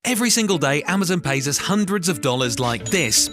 Every single day, Amazon pays us hundreds of dollars like this,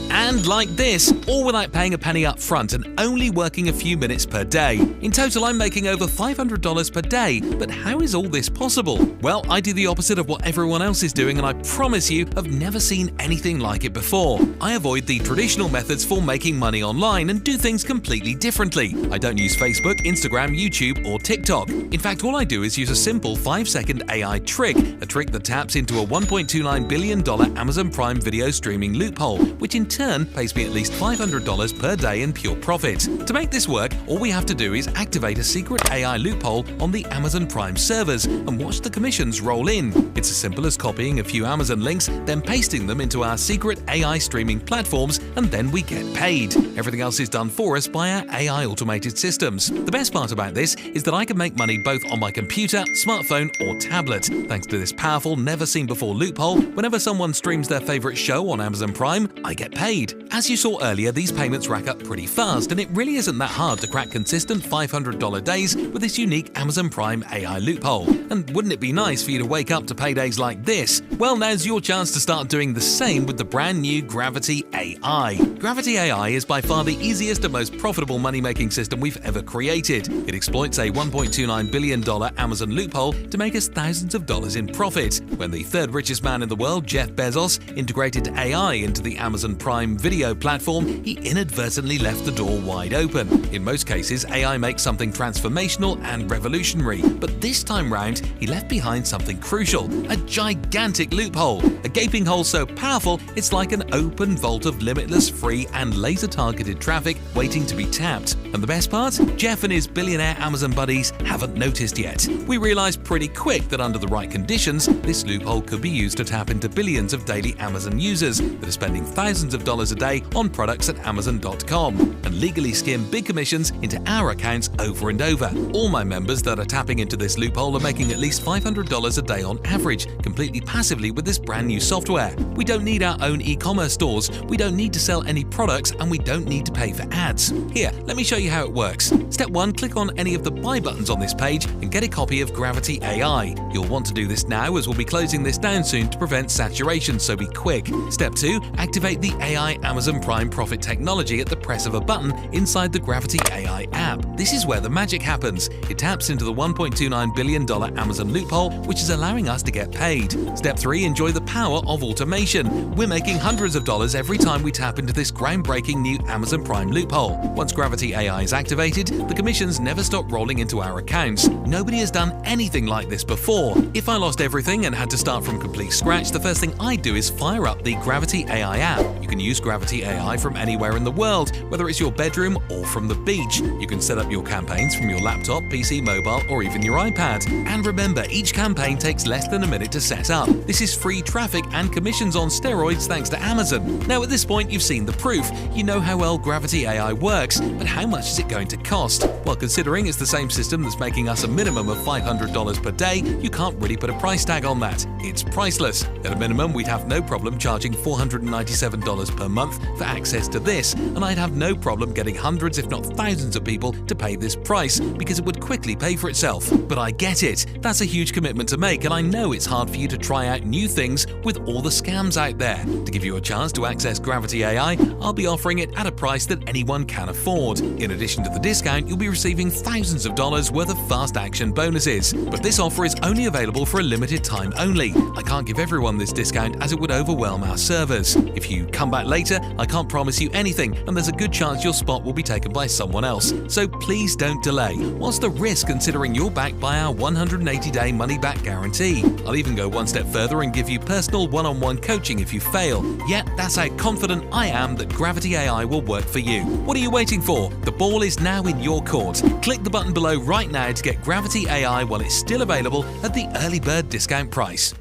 and like this, all without paying a penny up front and only working a few minutes per day. In total, I'm making over $500 per day, but how is all this possible? Well, I do the opposite of what everyone else is doing, and I promise you, I've never seen anything like it before. I avoid the traditional methods for making money online and do things completely differently. I don't use Facebook, Instagram, YouTube, or TikTok. In fact, all I do is use a simple 5-second AI trick, a trick that taps into a $1.29 billion Amazon Prime video streaming loophole, which in turn pays me at least $500 per day in pure profit. To make this work, all we have to do is activate a secret AI loophole on the Amazon Prime servers and watch the commissions roll in. It's as simple as copying a few Amazon links, then pasting them into our secret AI streaming platforms, and then we get paid. Everything else is done for us by our AI automated systems. The best part about this is that I can make money both on my computer, smartphone, or tablet. Thanks to this powerful, never-seen-before loophole, whenever someone streams their favorite show on Amazon Prime, I get paid. As you saw earlier, these payments rack up pretty fast, and it really isn't that hard to crack consistent $500 days with this unique Amazon Prime AI loophole. And wouldn't it be nice for you to wake up to paydays like this? Well, now's your chance to start doing the same with the brand new Gravity AI. Gravity AI is by far the easiest and most profitable money-making system we've ever created. It exploits a $1.29 billion Amazon loophole to make us thousands of dollars in profit. When the third richest man in the world, Jeff Bezos, integrated AI into the Amazon Prime video platform, he inadvertently left the door wide open. In most cases, AI makes something transformational and revolutionary, but this time round, he left behind something crucial, a gigantic loophole, a gaping hole so powerful it's like an open vault of limitless, free, and laser-targeted traffic waiting to be tapped. And the best part? Jeff and his billionaire Amazon buddies haven't noticed yet. We realized pretty quick that under the right conditions, this loophole could be used to tap into billions of daily Amazon users that are spending thousands of dollars a day on products at Amazon.com and legally skim big commissions into our accounts over and over. All my members that are tapping into this loophole are making at least $500 a day on average, completely passively with this brand new software. We don't need our own e-commerce stores, we don't need to sell any products, and we don't need to pay for ads. Here, let me show you how it works. Step 1, click on any of the buy buttons on this page and get a copy of Gravity AI. You'll want to do this now as we'll be closing this down soon to prevent saturation, so be quick. Step 2, activate the AI Amazon Prime Profit technology at the press of a button inside the Gravity AI app. This is where the magic happens. It taps into the $1.29 billion Amazon loophole, which is allowing us to get paid. Step 3, enjoy the power of automation. We're making hundreds of dollars every time we tap into this groundbreaking new Amazon Prime loophole. Once Gravity AI is activated, the commissions never stop rolling into our accounts. Nobody has done anything like this before. If I lost everything and had to start from complete scratch, the first thing I'd do is fire up the Gravity AI app. You can use Gravity AI from anywhere in the world, whether it's your bedroom or from the beach. You can set up your campaigns from your laptop, PC, mobile, or even your iPad. And remember, each campaign takes less than a minute to set up. This is free traffic and commissions on steroids thanks to Amazon. Now at this point, you've seen the proof. You know how well Gravity AI works, but how much is it going to cost? Well, considering it's the same system that's making us a minimum of $500 per day, you can't really put a price tag on that. It's priceless. At a minimum, we'd have no problem charging $497 per month for access to this, and I'd have no problem getting hundreds if not thousands of people to pay this price because it would quickly pay for itself. But I get it. That's a huge commitment to make, and I know it's hard for you to try out new things with all the scams out there. To give you a chance to access Gravity AI, I'll be offering it at a price that anyone can afford. In addition to the discount, you'll be receiving thousands of dollars worth of fast action bonuses. But this offer is only available for a limited time only. I can't give everyone this discount as it would overwhelm our servers. If you come back later, I can't promise you anything, and there's a good chance your spot will be taken by someone else. So please don't delay. What's the risk considering you're backed by our 180-day money-back guarantee? I'll even go one step further and give you personal one-on-one coaching if you fail. Yet, that's how confident I am that Gravity AI will work for you. What are you waiting for? The ball is now in your court. Click the button below right now to get Gravity AI while it's still available at the early bird discount price.